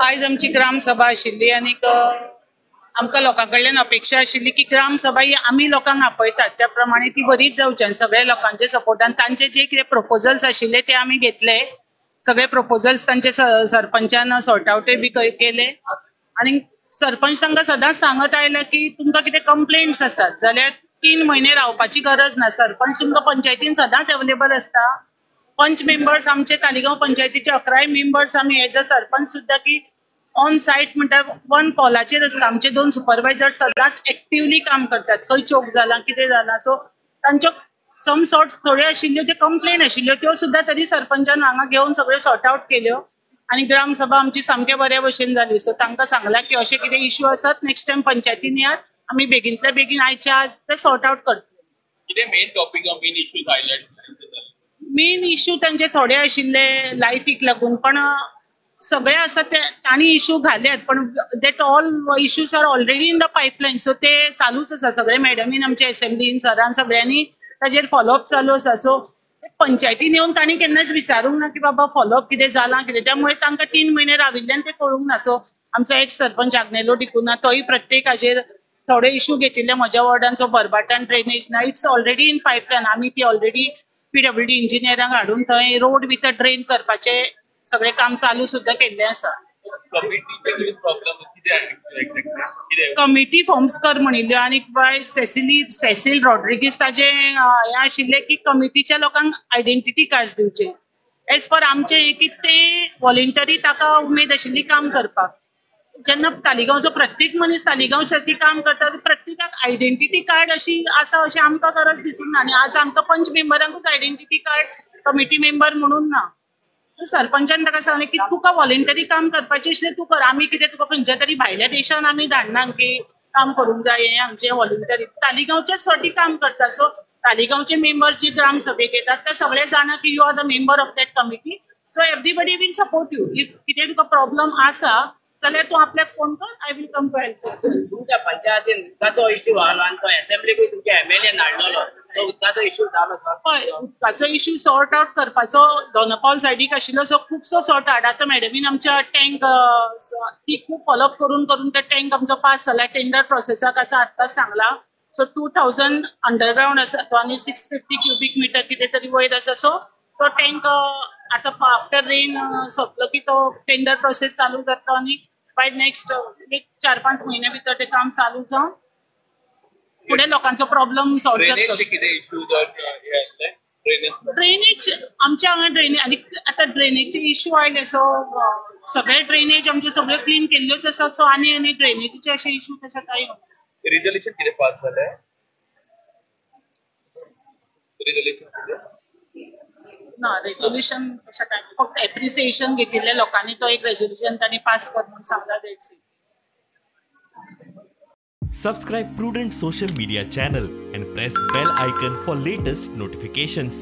आज आमची ग्रामसभा आशिल्ली आणि आमकां लोकां कडल्यान अपेक्षा आशिल्ली की ग्रामसभा ही आमी लोकांक आपयतात त्या प्रमाणे ती बरीच जावची आनी सगळ्या लोकांच्या सपोर्टान तांचे जे कितें प्रपोजल्स आशिल्ले ते आमी घेतले. सगळे प्रपोजल्स तांचे सरपंचान सॉर्ट आउटय बी केले आणि सरपंच तांकां सदांच सांगत आयला की तुमकां कितें कंप्लेंट्स आसात जाल्यार 3 महिने रावपाची गरज ना. सरपंच तुमकां पंचायतीन सदांच अवेलेबल असता. पंच मेंबर्स आमचे तालिगांव पंचायतीचे 11 मेंबर्स आमी एज अ सरपंच सुद्धा की ऑन साइट म्हणटा वन कॉलाचेर असता. आमचे 2 सुपरवायझर सदांच एक्टिवली काम करतात. खंय चोक जाला कितें जाला सो तांच्यो सम सॉर्ट थोड्यो आशिल्ल्यो त्यो कंप्लेन आशिल्ल्यो त्यो सुद्धा तरी सरपंचान हांगा घेवन सगळ्यो सॉर्ट आउट केल्यो आणि ग्रामसभा आमची सामके बऱ्या भशेन जाली. सो तांकां सांगला की अशे कितें इश्यू आसात नेक्स्ट टाइम पंचायतीन येयात आमी बेगींतल्या बेगीन आयच्या आज ते सॉर्ट आउट करतले. कितें main topic main issues highlight main issue तांचे थोडे आशिल्ले लायटीक लागून पण सगळे आसा ते तांणी इश्यू घाल्यात पण that all issues are already in the pipeline. So ते चालूच आसा. सगळे मॅडमीन आमच्या असेंब्लीन सरान सगळ्यांनी ताजेर फॉलोअप चालू आसा. सो पंचायतीन येवन तांणी केन्नाच विचारूंक ना की बाबा फॉलोअप कितें जाला कितें. त्यामुळे तांकां 3 महिने राविल्ल्यान ते कळूंक ना. सो आमचो एक सरपंच आग्नेलो डिकुना तोय प्रत्येक हाजेर थोडे इश्यू घेतिल्ले. म्हज्या वॉर्डांचो बरबाटान ड्रेनेज ना इट्स ऑलरेडी इन पायपलायन. आमी ती ऑलरेडी PWD इंजिनियरांक हाडून थंय रोड विथ ड्रेन करपाचे सगळे काम चालू सुद्धा केल्ले आसा. कमिटी फॉर्म्स कर म्हणिल्ल्यो आणि बाय सेसिल रॉड्रिगीस ताजे हे आशिल्ले की कमिटीच्या लोकांक आयडेंटिटी कार्ड दिवचे. एज पर आमचे की ते व्हॉलंटरी ताका उमेद आशिल्ली काम करपाक. जेन्ना तालिगांवचो प्रत्येक मनीस तालिगांवसाठी काम करता प्रत्येकाक आयडेंटिटी कार्ड अशी आसा अशें आमकां गरज दिसूंक ना. आणि आज आमकां पंच मेंबरांकूच आयडेंटिटी कार्ड कमिटी मेंबर म्हणून ना. सो सरपंचान ताका सांगलें की तुका व्हॉलंटरी काम करपाचें आसलें तूं कर. आमी कितें तुका खंयच्या तरी भायल्या देशान आमी धाडना की काम करूंक जाय हें आमचें व्हॉलंटरी तालिगांवच्याच साठी काम करता. सो तालिगांवचे मेंबर्स जे ग्रामसभेक येतात ते सगळे जाणा की you are the member of that committee. So everybody will support you. If कितें तुका प्रॉब्लम आसा जाल्यार तूं आपल्याक फोन कर. I will come to help. तुमच्या पंचायतीन उदकाचो इश्यू आलो आणि तो असेंब्लीक तुमच्या MLA हाडलेलो तो उदकाचो इश्यू जालो सर. हय उदकाचो इश्यू सॉर्ट आउट करपाचो दोनापावल सायडीक आशिल्लो. सो खुबसो सॉर्ट आउट आतां मॅडमीन आमच्या टँक ती खूब फॉलोअप करून करून तो टँक आमचो पास जाला. टेंडर प्रोसेसाक आसा आत्ताच सांगला. सो 2000 अंडरग्राउंड आसा तो आणि 650 क्युबिक मीटर कितें तरी वयर आसा. सो तो टँक आतां आफ्टर रेन सोंपलो की तो टेंडर प्रोसेस चालू जातलो आणि बाय नेक्स्ट 4-5 महिन्या भितर ते काम चालू जावन फुडें लोकांचो प्रॉब्लेम सॉर्ट जातलो. ड्रेनेज आमच्या हांगा ड्रेनेज आनी आतां ड्रेनेजचे इश्यू आयले. सो सगळे ड्रेनेज आमच्यो सगळ्यो क्लीन केल्ल्योच आसात. सो आनी ड्रेनेजीचे अशे इश्यू तशे कांय रिझोल्यूशन कितें पास जालें रिझोल्यूशन ना. रेजोल्यूशन तशें कांय फक्त एप्रिसिएशन घेतिल्ले लोकांनी तो एक रेजोल्यूशन तांणी पास कर म्हणून सांगला. That's it. Subscribe Prudent social media channel and press bell icon for latest notifications.